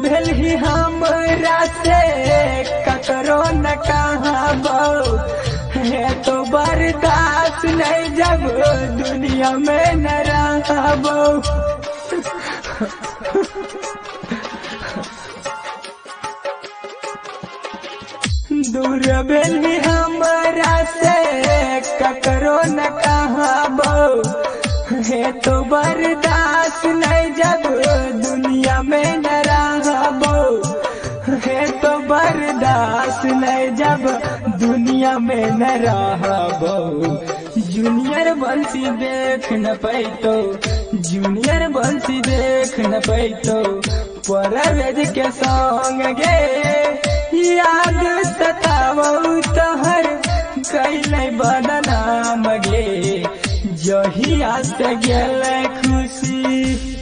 भेल ही हमरा से ककरो न कहबो है तो बर्दाश्त नहीं जब दुनिया में न रहबो। दूर भेल ही हमरा से ककरो न कहबो है तो बर्दाश्त नहीं जब दुनिया में न रहबो है तो बर्दाश्त नहीं जब दुनिया में न रहबो। जूनियर बंसी देख न पैतो जूनियर बंसी देख न पैतो परवेज के संग गे याद सतावो तोहर कैले बदनाम गे जहिया से गेल खुशी।